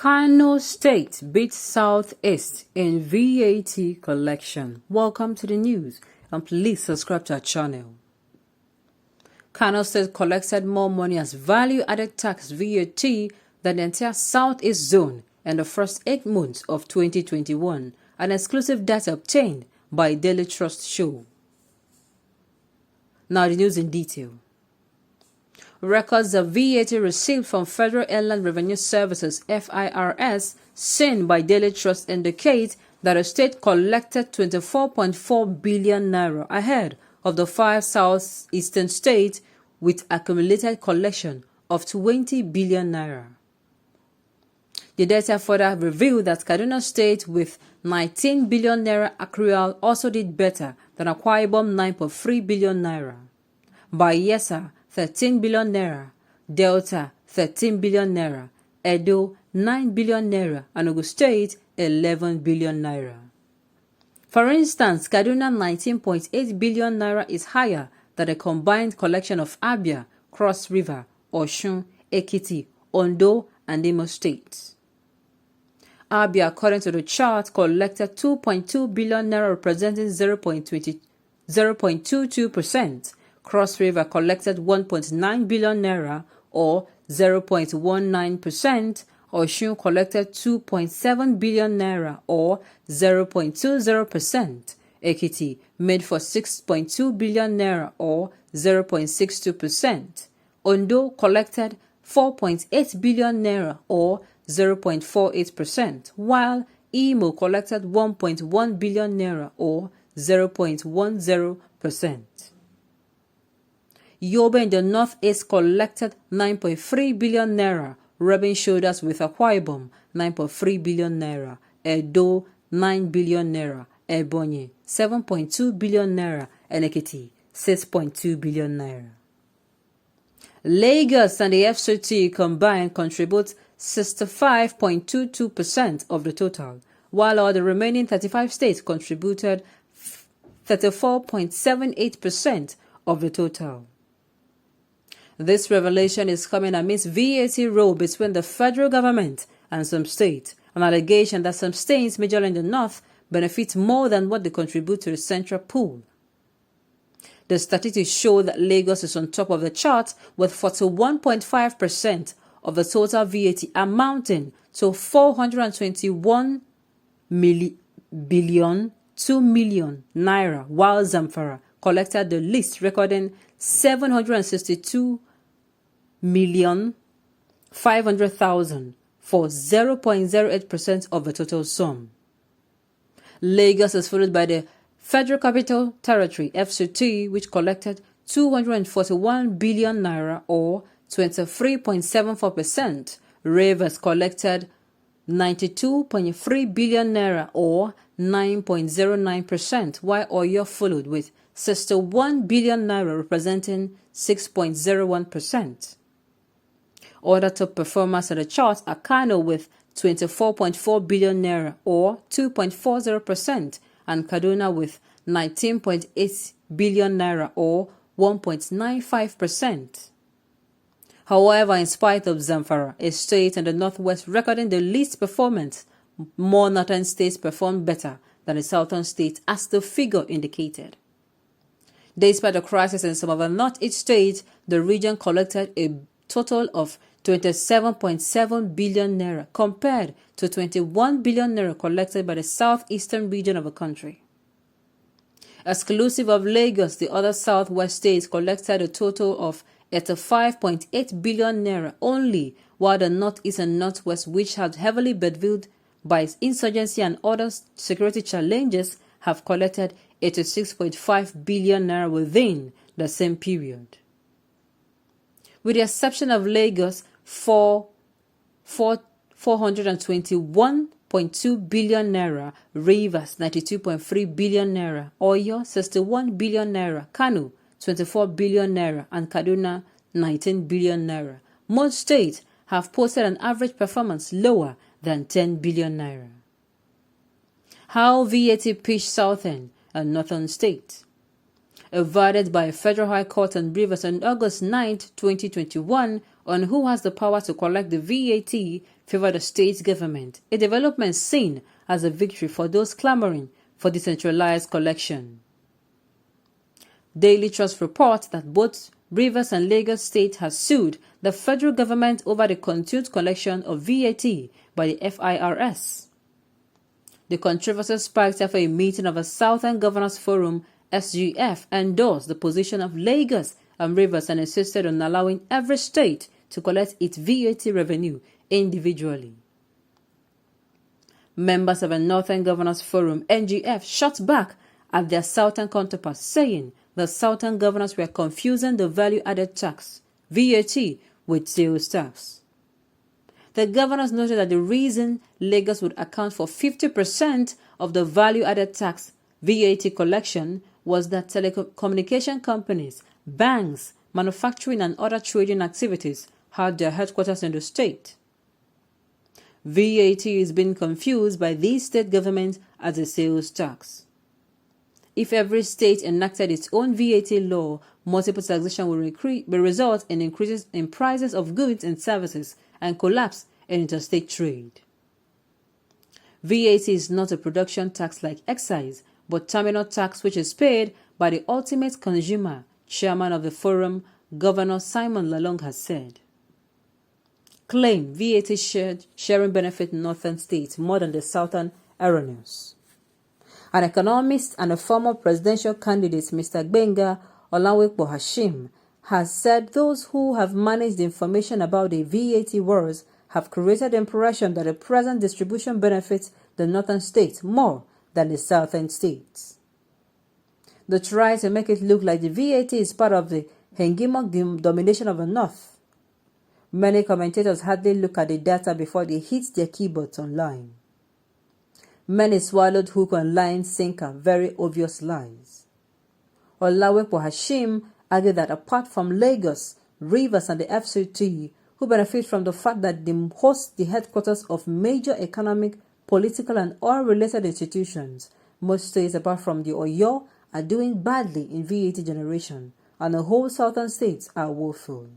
Kano State beats Southeast in VAT collection. Welcome to the news and please subscribe to our channel. Kano State collected more money as value-added tax VAT than the entire Southeast zone in the first 8 months of 2021, an exclusive data obtained by Daily Trust show. Now the news in detail. Records of VAT received from Federal Inland Revenue Services (FIRS) seen by Daily Trust indicate that the state collected 24.4 billion naira ahead of the 5 southeastern states with accumulated collection of 20 billion naira. The data further revealed that Kano State with 19 billion naira accrual also did better than Akwa Ibom 9.3 billion naira. Bayelsa 13 billion naira, Delta 13 billion naira, Edo 9 billion naira, and Ogun State 11 billion naira. For instance, Kaduna 19.8 billion naira is higher than the combined collection of Abia, Cross River, Osun, Ekiti, Ondo, and Imo states. Abia, according to the chart, collected 2.2 billion naira representing 0.22%. Cross River collected 1.9 billion naira or 0.19%. Osun collected 2.7 billion naira or 0.20%. Ekiti made for 6.2 billion naira or 0.62%. Ondo collected 4.8 billion naira or 0.48%, while Imo collected 1.1 billion naira or 0.10%. Yobe in the northeast collected 9.3 billion naira, rubbing shoulders with Akwa Ibom 9.3 billion naira, Edo 9 billion naira, Ebonyi 7.2 billion naira, and Ekiti 6.2 billion naira. Lagos and the FCT combined contribute 65.22% of the total, while all the remaining 35 states contributed 34.78% of the total. This revelation is coming amidst VAT row between the federal government and some states, an allegation that some states, majorly in the north, benefit more than what they contribute to the central pool. The statistics show that Lagos is on top of the chart with 41.5% of the total VAT amounting to 421 billion 2 million naira, while Zamfara collected the least, recording 762,500,000 for 0.08% of the total sum. Lagos is followed by the Federal Capital Territory (FCT), which collected 241 billion naira or 23.74%. Rivers collected 92.3 billion naira or 9.09%, while Oyo followed with 61 billion naira representing 6.01%. Other top performers on the chart are Kano with 24.4 billion naira or 2.40% and Kaduna with 19.8 billion naira or 1.95%. However, in spite of Zamfara, a state in the northwest recording the least performance, more northern states performed better than the southern states, as the figure indicated. Despite the crisis in some of the northeast states, the region collected a total of 27.7 billion naira compared to 21 billion naira collected by the southeastern region of the country. Exclusive of Lagos, the other southwest states collected a total of 85.8 billion naira only, while the northeast and northwest, which had heavily bedevilled by insurgency and other security challenges, have collected 86.5 billion naira within the same period. With the exception of Lagos, 421.2 billion naira, Rivers 92.3 billion naira, Oyo 61 billion naira, Kano 24 billion naira, and Kaduna 19 billion naira. Most states have posted an average performance lower than 10 billion naira. How VAT pitched southern and northern states. A verdict by a federal high court in Rivers on August 9, 2021, on who has the power to collect the VAT favored the state government, a development seen as a victory for those clamoring for decentralized collection. Daily Trust reports that both Rivers and Lagos State has sued the federal government over the continued collection of VAT by the FIRS. The controversy sparked after a meeting of a Southern Governors Forum (SGF) endorsed the position of Lagos and Rivers and insisted on allowing every state to collect its VAT revenue individually. Members of a Northern Governors Forum (NGF) shot back at their Southern counterparts, saying the Southern governors were confusing the value-added tax (VAT) with sales tax. The governors noted that the reason Lagos would account for 50% of the value-added tax (VAT) collection was that telecommunication companies, banks, manufacturing and other trading activities had their headquarters in the state. VAT is being confused by these state governments as a sales tax. If every state enacted its own VAT law, multiple taxation will result in increases in prices of goods and services and collapse in interstate trade. VAT is not a production tax like excise, but terminal tax which is paid by the ultimate consumer, chairman of the forum, Governor Simon Lalong has said. Claim VAT sharing benefit northern states more than the southern erroneous. An economist and a former presidential candidate, Mr. Gbenga Olanwekpo Hashim, has said those who have managed information about the VAT wars have created the impression that the present distribution benefits the northern states more than the southern states. They try to make it look like the VAT is part of the hegemonic domination of the north. Many commentators hardly look at the data before they hit their keyboards online. Many swallowed hook and line sinker very obvious lies. Olawekpo Hashim argued that apart from Lagos, Rivers and the FCT, who benefit from the fact that they host the headquarters of major economic, political and oil-related institutions, most states apart from the Oyo are doing badly in VAT generation, and the whole southern states are woeful.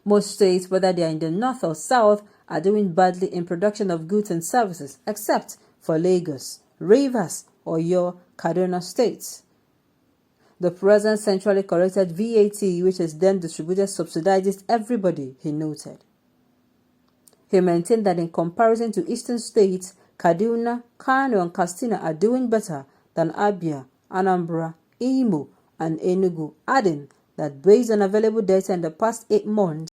Most states, whether they are in the north or south, are doing badly in production of goods and services, except for Lagos, Rivers, Oyo, Kaduna states. The present centrally collected VAT, which is then distributed, subsidizes everybody, he noted. He maintained that in comparison to eastern states, Kaduna, Kano and Katsina are doing better than Abia, Anambra, Imo and Enugu, adding that based on available data in the past 8 months,